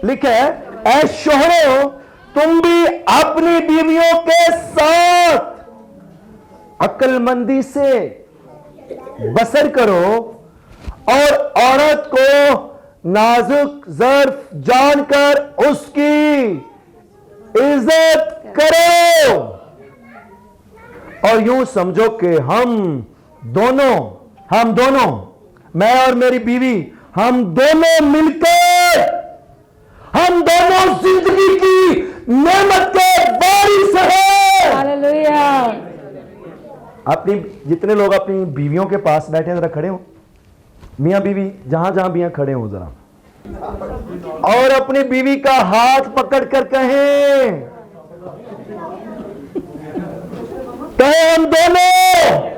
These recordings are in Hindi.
लिखा है, ऐ शोहरों तुम भी अपनी बीवियों के साथ अक्लमंदी से बसर करो और औरत को नाजुक ज़र्फ जानकर उसकी इज्जत करो। और यूं समझो कि हम दोनों मैं और मेरी बीवी, हम दोनों मिलकर, हम दोनों जिंदगी की नेमत के वारिस हैं। हालेलुया। अपनी जितने लोग अपनी बीवियों के पास बैठे हैं जरा खड़े हो, मियां बीवी जहां जहां मियां खड़े हो जरा, और अपनी बीवी का हाथ पकड़ कर कहें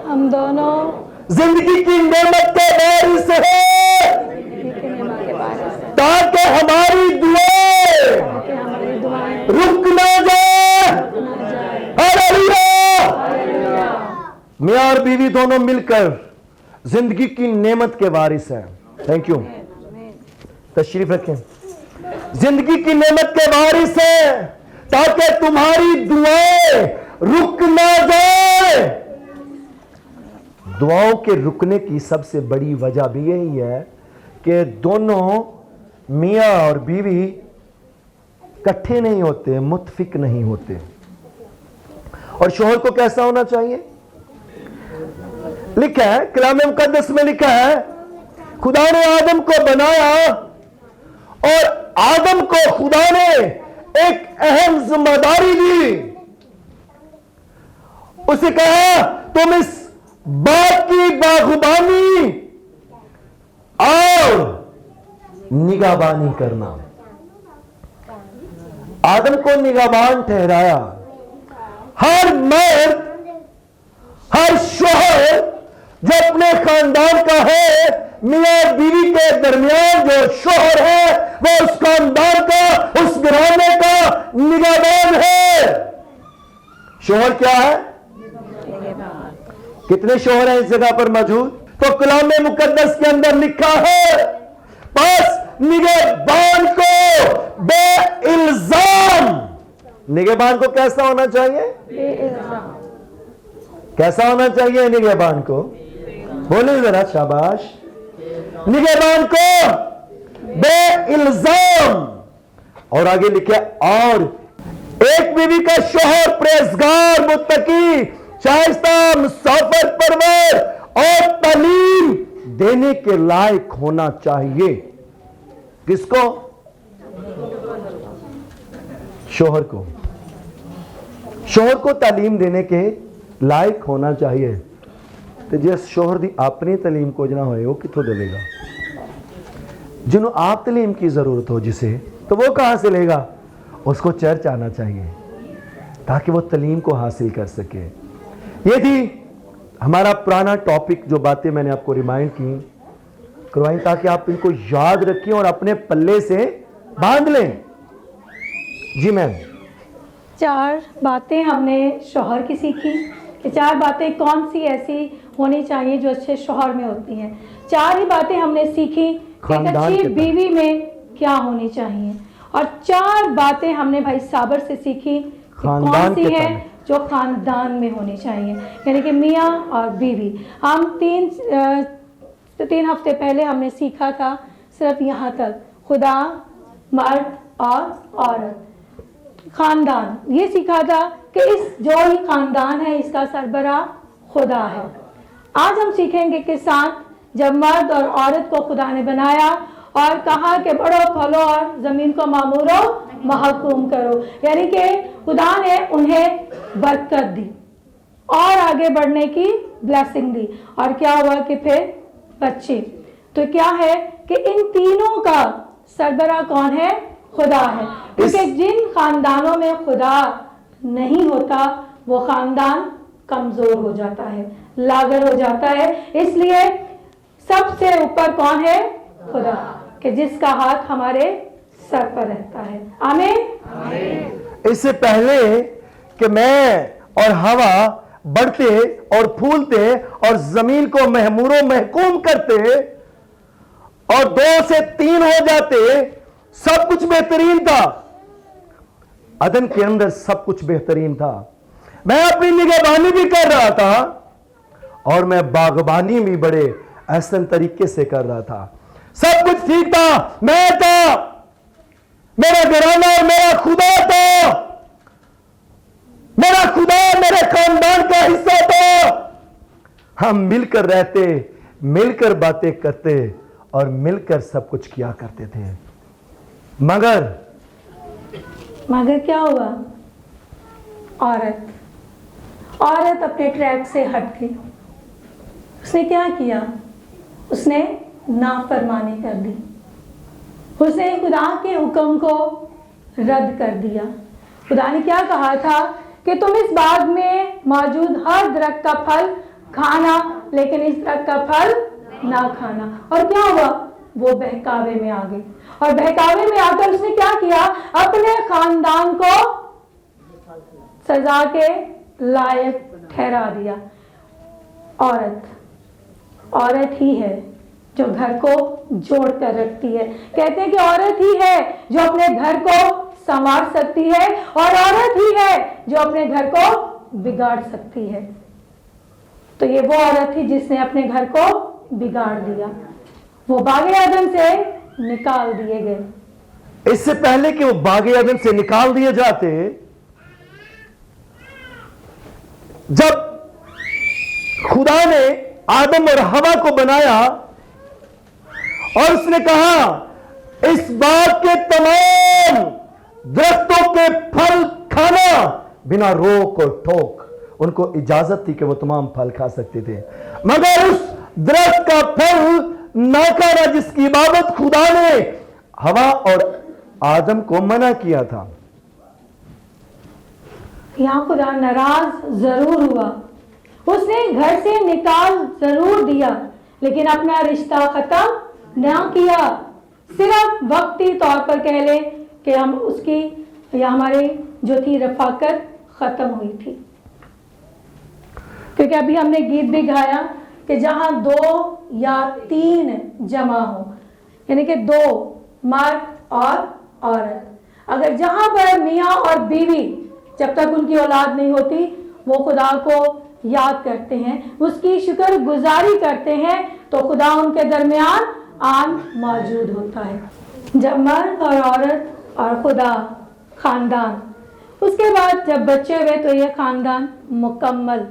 हम दोनों जिंदगी की नेमत के वारिस हैं, ताकि हमारी दुआएं रुक ना जाए। हालेलुया। मियां और बीवी दोनों मिलकर जिंदगी की नेमत के वारिस हैं। थैंक यू, तशरीफ रखें। जिंदगी की नेमत के वारिस हैं ताकि तुम्हारी दुआएं रुक ना जाए। दुआओं के रुकने की सबसे बड़ी वजह भी यही है कि दोनों मियां और बीवी इकट्ठे नहीं होते, मुत्फिक नहीं होते। और शोहर को कैसा होना चाहिए? लिखा है, कलाम मुकद्दस में लिखा है, खुदा ने आदम को बनाया और आदम को खुदा ने एक अहम जिम्मेदारी दी। उसे कहा तुम इस बाग की बागबानी और निगाहबानी करना। आदम को निगाहबान ठहराया। हर मर्द, हर शोहर जो अपने खानदान का है, मियां बीवी के दरमियान जो शोहर है वो उस खानदान का, उस घराने का निगाहबान है। शोहर क्या है? कितने शोहर हैं इस जगह पर मौजूद? तो कलाम मुकद्दस के अंदर लिखा है, बस निगहबान को बेइल्जाम। निगहबान को कैसा होना चाहिए? कैसा होना चाहिए निगहबान को? बोले जरा, शाबाश। निगहबान को बेइल्जाम। और आगे लिखे, और एक बीवी का शोहर परहेजगार, मुत्तकी, शाइस्ता, मुसाफिर परवर और तालीम देने के लायक होना चाहिए। किसको? शोहर को। शोहर को तालीम देने के लायक होना चाहिए। तो जिस शोहर दी अपनी तालीम को ना होए वो कितों देगा? जिन्हों आप तालीम की जरूरत हो जिसे, तो वो कहां से लेगा? उसको चर्च आना चाहिए ताकि वो तालीम को हासिल कर सके। ये थी हमारा पुराना टॉपिक, जो बातें मैंने आपको रिमाइंड करवाई ताकि आप इनको याद रखें और अपने पल्ले से बांध लें। जी मैम। 4 बातें हमने शौहर की सीखी कि 4 बातें कौन सी ऐसी होनी चाहिए जो अच्छे शौहर में होती हैं। 4 ही बातें हमने सीखी कि एक अच्छी बीवी में क्या होनी चाहिए। और 4 बातें हमने भाई साबर से सीखी कौन सी है जो खानदान में होनी चाहिए, यानी कि मियाँ और बीवी। हम 3 हफ्ते पहले हमने सीखा था सिर्फ यहाँ तक, खुदा, मर्द और औरत, खानदान। ये सीखा था कि इस जो ही खानदान है इसका सरबरा खुदा है। आज हम सीखेंगे कि साथ जब मर्द और औरत को खुदा ने बनाया और कहा कि बढ़ो फलो और जमीन को मामूरो महकूम करो, यानी कि खुदा ने उन्हें बरकत दी और आगे बढ़ने की ब्लेसिंग दी। और क्या हुआ कि फिर बच्चे। तो क्या है कि इन तीनों का सरबरा कौन है? खुदा है। क्योंकि जिन खानदानों में खुदा नहीं होता वो खानदान कमजोर हो जाता है, लागर हो जाता है। इसलिए सबसे ऊपर कौन है? खुदा, कि जिसका हाथ हमारे सर पर रहता है। आमीन। इससे पहले कि मैं और हवा बढ़ते और फूलते और जमीन को महमूरो महकूम करते और 2 से 3 हो जाते, सब कुछ बेहतरीन था। अदन के अंदर सब कुछ बेहतरीन था। मैं अपनी निगहबानी भी कर रहा था और मैं बागबानी भी बड़े एहसन तरीके से कर रहा था। सब कुछ ठीक था, मैं था, मेरा घराना और मेरा खुदा था। मेरा खुदा मेरे खानदान का हिस्सा था। हम मिलकर रहते, मिलकर बातें करते और मिलकर सब कुछ किया करते थे। मगर क्या हुआ? औरत अपने ट्रैक से हट गई। उसने क्या किया? उसने नाफरमानी कर दी। उसने खुदा के हुक्म को रद्द कर दिया। खुदा ने क्या कहा था कि तुम इस बाग में मौजूद हर दरख्त का फल खाना, लेकिन इस दरख्त का फल ना खाना। और क्या हुआ? वो बहकावे में आ गई, और बहकावे में आकर उसने क्या किया? अपने खानदान को सजा के लायक ठहरा दिया। औरत ही है जो घर को जोड़ कर रखती है। कहते हैं कि औरत ही है जो अपने घर को संवार सकती है, और औरत ही है जो अपने घर को बिगाड़ सकती है। तो ये वो औरत थी जिसने अपने घर को बिगाड़ दिया। वो बागे आदम से निकाल दिए गए। इससे पहले कि वो बागे आदम से निकाल दिए जाते, जब खुदा ने आदम और हवा को बनाया और उसने कहा इस बाग के तमाम दरख्तों के फल खाना, बिना रोक और टोक उनको इजाजत थी कि वो तमाम फल खा सकते थे, मगर उस दरख्त का फल ना खाना जिसकी इबादत खुदा ने हवा और आदम को मना किया था। यहां खुदा नाराज जरूर हुआ, उसने घर से निकाल जरूर दिया, लेकिन अपना रिश्ता खत्म ना किया। सिर्फ वक्ती तौर पर कह ले कि हम उसकी या हमारी जो थी रफाकत खत्म हुई थी। क्योंकि अभी हमने गीत भी गाया कि जहां 2 या 3 जमा हो, यानी कि 2 मर्द और औरत, अगर जहां पर मियाँ और बीवी जब तक उनकी औलाद नहीं होती वो खुदा को याद करते हैं, उसकी शुक्रगुजारी करते हैं, तो खुदा उनके दरमियान आन मौजूद होता है। जब मर्द और औरत और खुदा खानदान, उसके बाद जब बच्चे हुए तो यह खानदान मुकम्मल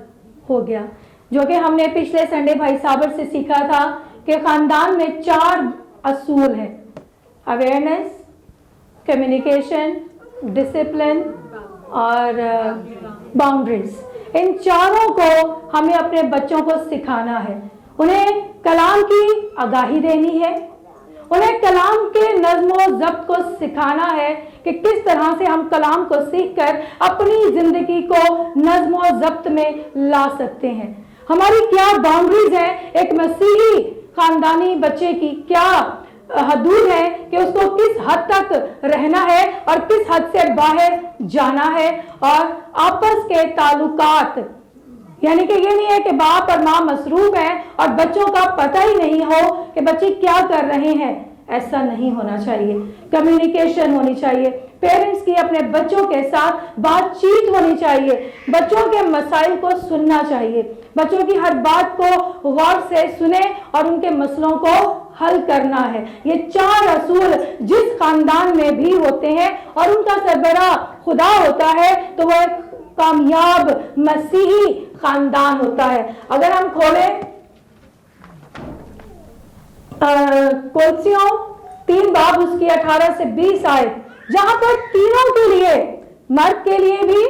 हो गया। जो कि हमने पिछले संडे भाई साबर से सीखा था कि खानदान में 4 असूल हैं: अवेयरनेस, कम्युनिकेशन, डिसिप्लिन और बाउंड्रीज। इन चारों को हमें अपने बच्चों को सिखाना है। उन्हें कलाम की आगाही देनी है, उन्हें कलाम के नज़्म व ज़ब्त को सिखाना है कि किस तरह से हम कलाम को सीखकर अपनी जिंदगी को नज़्म व ज़ब्त में ला सकते हैं। हमारी क्या बाउंड्रीज है, एक मसीही खानदानी बच्चे की क्या हदूद है कि उसको किस हद तक रहना है और किस हद से बाहर जाना है। और आपस के ताल्लुकात, यानी कि ये नहीं है कि बाप और माँ मसरूफ हैं और बच्चों का पता ही नहीं हो कि बच्चे क्या कर रहे हैं, ऐसा नहीं होना चाहिए। कम्युनिकेशन होनी चाहिए, पेरेंट्स की अपने बच्चों के साथ बातचीत होनी चाहिए, बच्चों के मसाइल को सुनना चाहिए, बच्चों की हर बात को गौर से सुने और उनके मसलों को हल करना है। ये 4 असूल जिस खानदान में भी होते हैं और उनका सरबराह खुदा होता है तो वह कामयाब मसीही खानदान होता है। अगर हम खोलें कोलसियों 3 बाब उसकी 18 से 20 आयत, जहां पर तीनों के लिए, मर्द के लिए भी,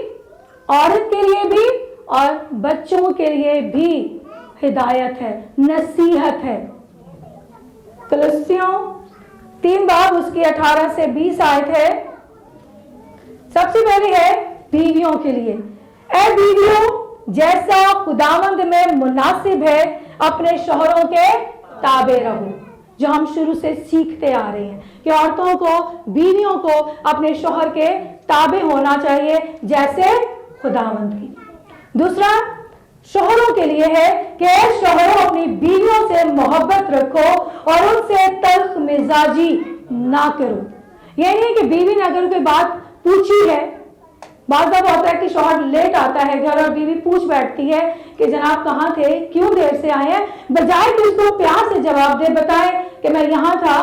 औरत के लिए भी और बच्चों के लिए भी हिदायत है, नसीहत है। कोलसियों 3 बाब उसकी 18 से 20 आयत है। सबसे पहले है बीवियों के लिए। ऐ बीवियों, जैसा खुदावंद में मुनासिब है अपने शौहरों के ताबे रहो, जो हम शुरू से सीखते आ रहे हैं कि औरतों को, बीवियों को अपने शौहर के ताबे होना चाहिए जैसे खुदावंद की। दूसरा शौहरों के लिए है कि शौहरों अपनी बीवियों से मोहब्बत रखो और उनसे तल्ख मिजाजी ना करो। ये नहीं कि बीवी ने अगर कोई बात पूछी है, बात दफा होता है कि शौहर लेट आता है घर और बीवी पूछ बैठती है कि जनाब कहाँ थे, क्यों देर से आए हैं, बजाय कि उसको प्यार से जवाब दे, बताए कि मैं यहाँ था,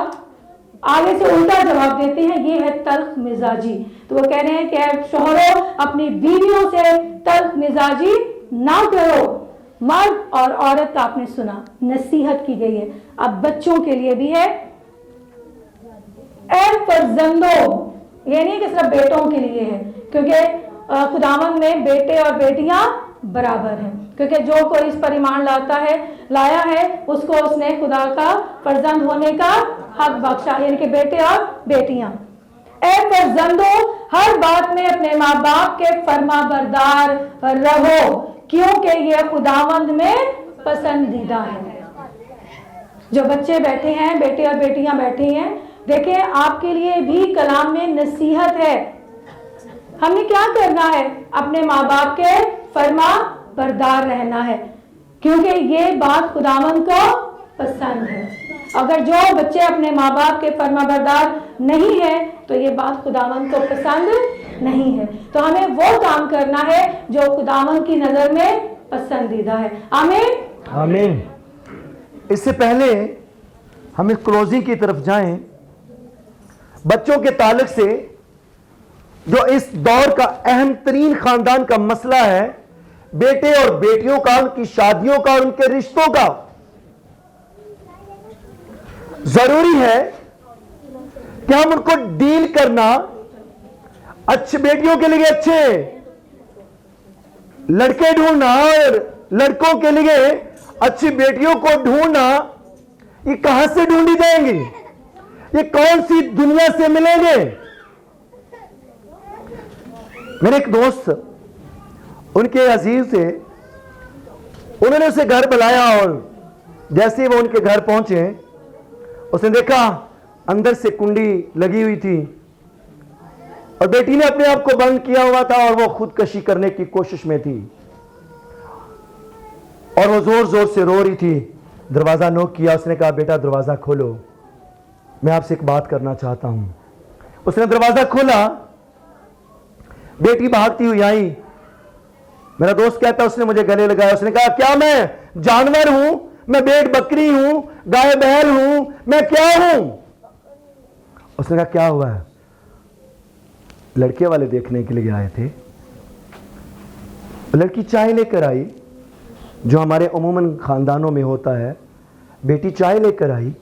आगे से उल्टा जवाब देते हैं, ये है तल्ख मिजाजी। तो वो कह रहे हैं कि शौहरों अपनी बीवियों से तल्ख मिजाजी ना करो। मर्द और औरत का आपने सुना, नसीहत की गई है। अब बच्चों के लिए भी है, ऐ फर्जंदों, ये नहीं कि सिर्फ बेटों के लिए है, क्योंकि खुदावंद में बेटे और बेटियां बराबर हैं, क्योंकि जो कोई इस पर ईमान लाया है उसको उसने खुदा का फर्जंद होने का हक बख्शा, यानी कि बेटे और बेटियां। ऐ फर्जंदों, हर बात में अपने माँ बाप के फर्मा बरदार रहो, क्योंकि ये खुदावंद में पसंदीदा है। जो बच्चे बैठे हैं, बेटे और बेटियां बैठी हैं, देखिए आपके लिए भी कलाम में नसीहत है। हमने क्या करना है? अपने माँ बाप के फर्मा बरदार रहना है, क्योंकि ये बात खुदावंद को पसंद है। अगर जो बच्चे अपने माँ बाप के फर्मा बरदार नहीं है तो ये बात खुदावंद को पसंद नहीं है। तो हमें वो काम करना है जो खुदावंद की नजर में पसंदीदा है। आमीन आमीन। इससे पहले हम इस क्लोजिंग की तरफ जाएं, बच्चों के ताल्लुक से जो इस दौर का अहम तरीन खानदान का मसला है, बेटे और बेटियों का, उनकी शादियों का और उनके रिश्तों का, जरूरी है कि हम उनको डील करना, अच्छे बेटियों के लिए अच्छे लड़के ढूंढना और लड़कों के लिए अच्छी बेटियों को ढूंढना, ये कहां से ढूंढी जाएंगी? ये कौन सी दुनिया से मिलेंगे? मेरे एक दोस्त, उनके अजीज से, उन्होंने उसे घर बुलाया और जैसे ही वो उनके घर पहुंचे, उसने देखा अंदर से कुंडी लगी हुई थी और बेटी ने अपने आप को बंद किया हुआ था और वो खुदकशी करने की कोशिश में थी और वो जोर जोर से रो रही थी। दरवाजा नॉक किया, उसने कहा बेटा दरवाजा खोलो, मैं आपसे एक बात करना चाहता हूं। उसने दरवाजा खोला, बेटी भागती हुई आई। मेरा दोस्त कहता उसने मुझे गले लगाया, उसने कहा क्या मैं जानवर हूं? मैं भेड़ बकरी हूं, गाय बैल हूं, मैं क्या हूं? उसने कहा क्या हुआ है? लड़के वाले देखने के लिए आए थे। लड़की चाय लेकर आई, जो हमारे उमूमन खानदानों में होता है। बेटी चाय लेकर आई,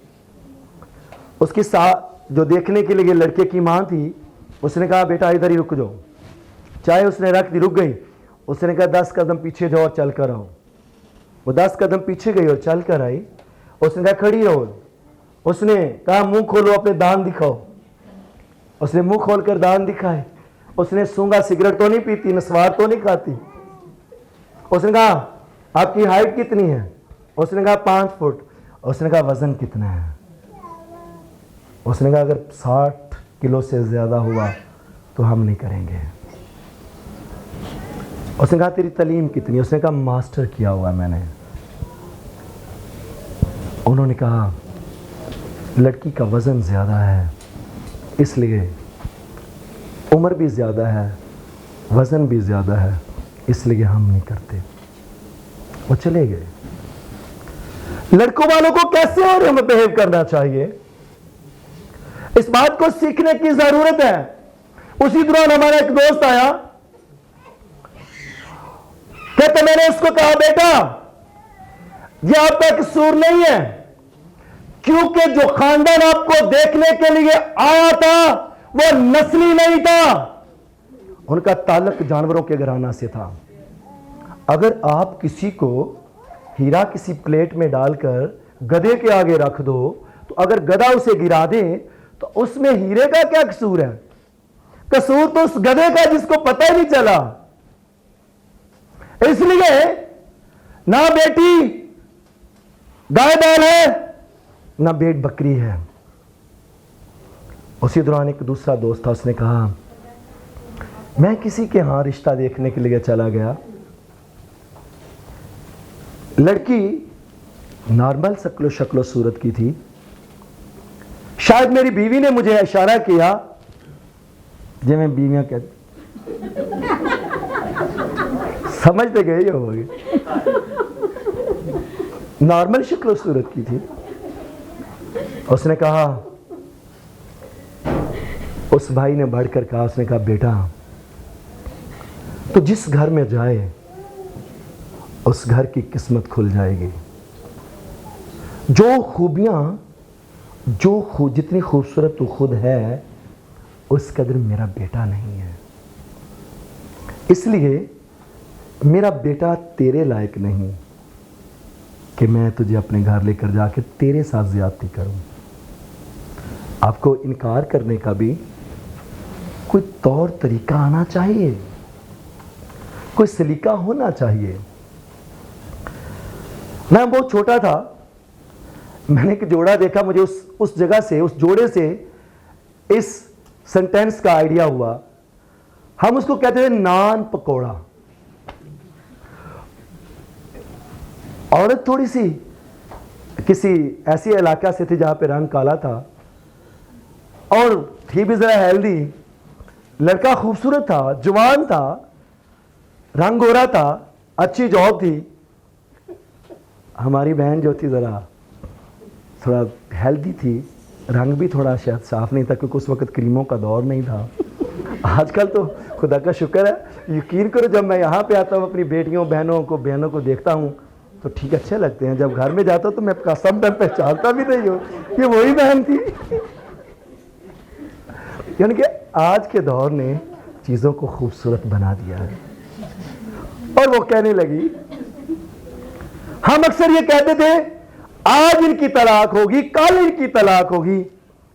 उसके साथ जो देखने के लिए लड़के की मां थी, उसने कहा बेटा इधर ही रुक जाओ। चाय उसने रख दी, रुक गई। उसने कहा 10 कदम पीछे जाओ और चल कर आओ। वो 10 कदम पीछे गई और चल कर आई। उसने कहा खड़ी रहो। उसने कहा मुंह खोलो, अपने दांत दिखाओ। उसने मुंह खोलकर दांत दिखाए। उसने सूंघा, सिगरेट तो नहीं पीती, नस्वार तो नहीं खाती। उसने कहा आपकी हाइट कितनी है? उसने कहा 5 फुट। उसने कहा वजन कितना है? उसने कहा अगर 60 किलो से ज्यादा हुआ तो हम नहीं करेंगे। उसने कहा तेरी तालीम कितनी? उसने कहा मास्टर किया हुआ मैंने। उन्होंने कहा लड़की का वजन ज्यादा है, इसलिए उम्र भी ज्यादा है, वजन भी ज्यादा है, इसलिए हम नहीं करते। वो चले गए। लड़कों वालों को कैसे और हमें बिहेव करना चाहिए, इस बात को सीखने की जरूरत है। उसी दौरान हमारा एक दोस्त आया, कहते मैंने उसको कहा बेटा यह आपका कसूर नहीं है, क्योंकि जो खानदान आपको देखने के लिए आया था वो नस्ली नहीं था, उनका ताल्लुक जानवरों के घराना से था। अगर आप किसी को हीरा किसी प्लेट में डालकर गधे के आगे रख दो, तो अगर गधा उसे गिरा दे तो उसमें हीरे का क्या कसूर है? कसूर तो उस गधे का जिसको पता ही नहीं चला। इसलिए ना बेटी गाय बैल है, ना भेड़ बकरी है। उसी दौरान एक दूसरा दोस्त था, उसने कहा मैं किसी के यहां रिश्ता देखने के लिए चला गया। लड़की नॉर्मल शक्लो सूरत की थी। शायद मेरी बीवी ने मुझे इशारा किया जिवें बीवियां कहती, समझते गए ही होगे। नॉर्मल शक्ल सूरत की थी। उसने कहा, उस भाई ने बढ़कर कहा, उसने कहा बेटा तो जिस घर में जाए उस घर की किस्मत खुल जाएगी। जो खूबियां जितनी खूबसूरत तू खुद है उस कदर मेरा बेटा नहीं है, इसलिए मेरा बेटा तेरे लायक नहीं कि मैं तुझे अपने घर लेकर जाके तेरे साथ ज्यादती करूं। आपको इनकार करने का भी कोई तौर तरीका आना चाहिए, कोई सलीका होना चाहिए। मैं बहुत छोटा था, मैंने एक जोड़ा देखा, मुझे उस जगह से, उस जोड़े से इस सेंटेंस का आइडिया हुआ। हम उसको कहते थे नान पकौड़ा। औरत थोड़ी सी किसी ऐसी इलाका से थी जहां पे रंग काला था और थी भी जरा हेल्दी। लड़का खूबसूरत था, जवान था, रंग गोरा था, अच्छी जॉब थी। हमारी बहन जो थी जरा थोड़ा हेल्दी थी, रंग भी थोड़ा शायद साफ नहीं था क्योंकि उस वक्त क्रीमों का दौर नहीं था। आजकल तो खुदा का शुक्र है, यकीन करो जब मैं यहाँ पे आता हूँ अपनी बेटियों बहनों को देखता हूँ तो ठीक अच्छे लगते हैं। जब घर में जाता हूँ तो मैं कसम मैं पहचानता भी नहीं हूँ ये वही बहन थी। यानी कि आज के दौर ने चीज़ों को खूबसूरत बना दिया है। और वो कहने लगी, हम अक्सर ये कहते थे आज इनकी तलाक होगी, कल इनकी तलाक होगी,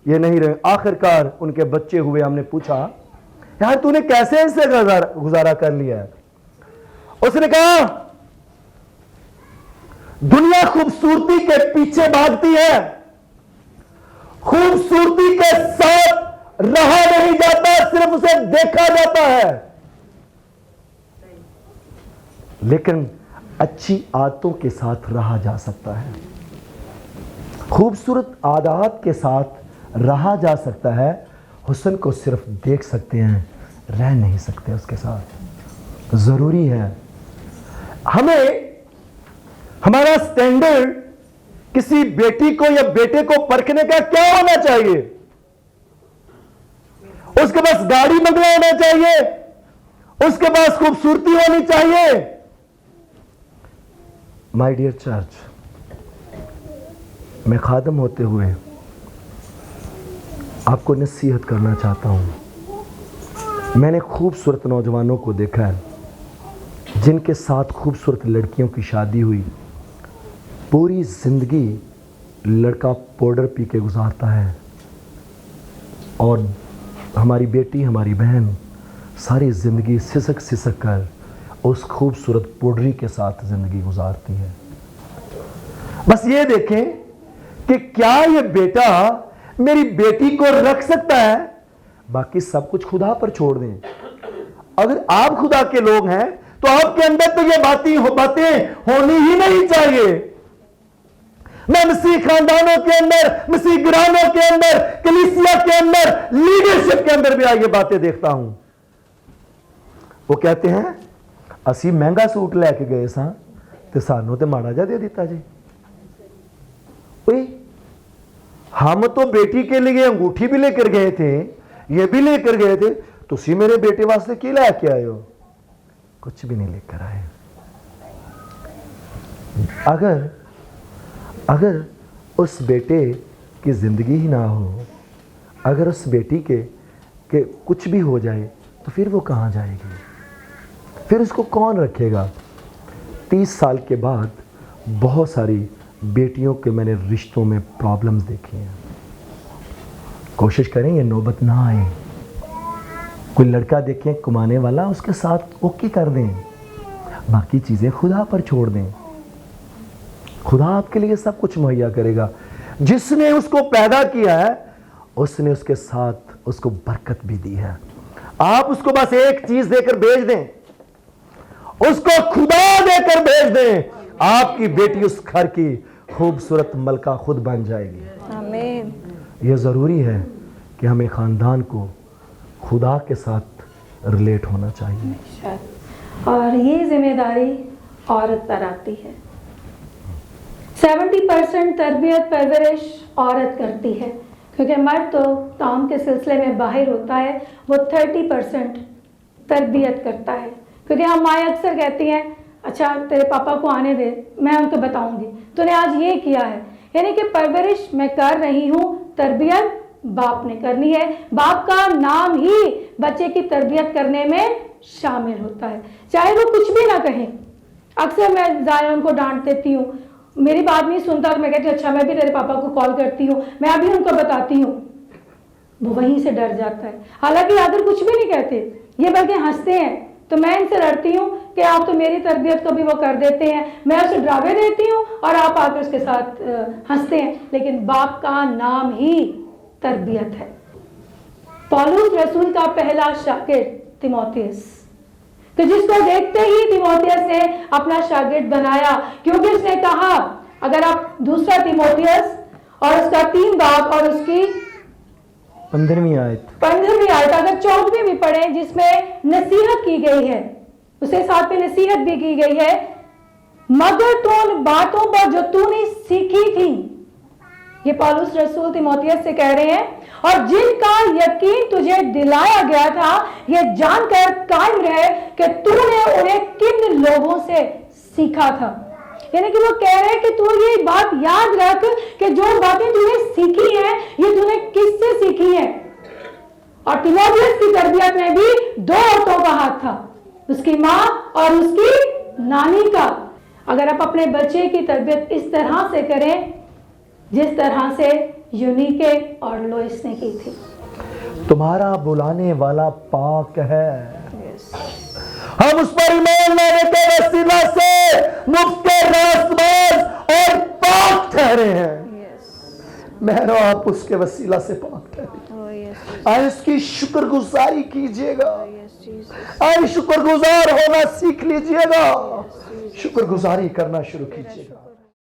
ये नहीं रहे। आखिरकार उनके बच्चे हुए, हमने पूछा यार तूने कैसे इससे गुजारा कर लिया है? उसने कहा दुनिया खूबसूरती के पीछे भागती है, खूबसूरती के साथ रहा नहीं जाता, सिर्फ उसे देखा जाता है। लेकिन अच्छी आदतों के साथ रहा जा सकता है, खूबसूरत आदत के साथ रहा जा सकता है। हुस्न को सिर्फ देख सकते हैं, रह नहीं सकते उसके साथ। जरूरी है हमें हमारा स्टैंडर्ड किसी बेटी को या बेटे को परखने का क्या होना चाहिए? उसके पास गाड़ी बंगला होना चाहिए, उसके पास खूबसूरती होनी चाहिए। माय डियर चर्च, मैं खादम होते हुए आपको नसीहत करना चाहता हूं। मैंने खूबसूरत नौजवानों को देखा है जिनके साथ खूबसूरत लड़कियों की शादी हुई, पूरी जिंदगी लड़का पाउडर पी के गुजारता है और हमारी बेटी, हमारी बहन सारी जिंदगी सिसक सिसक कर उस खूबसूरत पाउडरी के साथ जिंदगी गुजारती है। बस ये देखें कि क्या ये बेटा मेरी बेटी को रख सकता है? बाकी सब कुछ खुदा पर छोड़ दें। अगर आप खुदा के लोग हैं तो आपके अंदर तो ये बातें होनी ही नहीं चाहिए। मैं मसीह खानदानों के अंदर, मसीह घरानों के अंदर, कलीसिया के अंदर, लीडरशिप के अंदर भी ये बातें देखता हूं। वो कहते हैं असी महंगा सूट लैके गए सा ते सानू ते माड़ा जा दे दिता जी। हम तो बेटी के लिए अंगूठी भी लेकर गए थे, ये भी लेकर गए थे, तुसी मेरे बेटे वास्ते की लैके आए हो? कुछ भी नहीं लेकर आए। अगर उस बेटे की जिंदगी ही ना हो, अगर उस बेटी के कुछ भी हो जाए तो फिर वो कहाँ जाएगी? फिर उसको कौन रखेगा? 30 साल के बाद बहुत सारी बेटियों के मैंने रिश्तों में प्रॉब्लम्स देखी हैं। कोशिश करें ये नौबत ना आए। कोई लड़का देखें कमाने वाला, उसके साथ ओके कर दें, बाकी चीज़ें खुदा पर छोड़ दें। खुदा आपके लिए सब कुछ मुहैया करेगा। जिसने उसको पैदा किया है उसने उसके साथ उसको बरकत भी दी है। आप उसको बस एक चीज देकर भेज दें, उसको खुदा देकर भेज दें, आपकी बेटी उस घर की खूबसूरत मलका खुद बन जाएगी। आमीन। यह ज़रूरी है कि हमें ख़ानदान को खुदा के साथ रिलेट होना चाहिए। और ये जिम्मेदारी औरत पर आती है। 70% तरबियत परवरिश औरत करती है, क्योंकि मर्द तो काम के सिलसिले में बाहर होता है, वो 30% तरबियत करता है। क्योंकि हम माएँ अक्सर कहती हैं, अच्छा तेरे पापा को आने दे, मैं उनको बताऊंगी तूने आज ये किया है। यानी कि परवरिश मैं कर रही हूँ, तरबियत बाप ने करनी है। बाप का नाम ही बच्चे की तरबियत करने में शामिल होता है, चाहे वो कुछ भी ना कहें। अक्सर मैं जायन को डांट देती हूँ, मेरी बात नहीं सुनता तो मैं कहती हूँ अच्छा मैं भी तेरे पापा को कॉल करती हूँ, मैं अभी उनको बताती हूँ। वो वहीं से डर जाता है, हालांकि आदर कुछ भी नहीं कहते, ये बल्कि हंसते हैं। तो मैं इनसे लड़ती हूँ कि आप तो मेरी तरबियत को भी वो कर देते हैं, मैं उसे ड्रावे देती हूँ और आप आकर उसके साथ हंसते हैं। लेकिन बाप का नाम ही तरबियत है। पौलुस रसूल का पहला शागिर्द तीमुथियुस, तो जिसको देखते ही तीमुथियुस ने अपना शागिर्द बनाया, क्योंकि उसने कहा, अगर आप दूसरा तीमुथियुस और उसका 3 बाब और उसकी 15वीं आयत अगर 14वीं भी पढ़े, जिसमें नसीहत की गई है, उसे साथ में नसीहत भी की गई है, मगर तो उन बातों पर जो तूने सीखी थी, ये पौलुस रसूल तीमुथियुस से कह रहे हैं, और जिनका यकीन तुझे दिलाया गया था, ये जानकर कायम रहे कि तूने उन्हें किन लोगों से सीखा था। यानी कि वो कह रहे हैं कि तू ये बात याद रख कि जो बातें तूने सीखी हैं, ये तूने किससे सीखी है। और तीमुथियुस की तरबियत में भी 2 औरतों का हाथ था, उसकी माँ और उसकी नानी का। अगर आप अपने बच्चे की तरबियत इस तरह से करें जिस तरह से यूनिके और लोइस ने की थी, तुम्हारा बुलाने वाला पाक है। हम उस पर ईमान लाने के वसीला से मुफ्त के रास्तबाज और पाक ठहरे हैं। मैं आप उसके वसीला से पाक ठहरे। आए उसकी शुक्रगुजारी कीजिएगा, आए शुक्रगुजार होना सीख लीजिएगा, शुक्रगुजारी करना शुरू कीजिएगा।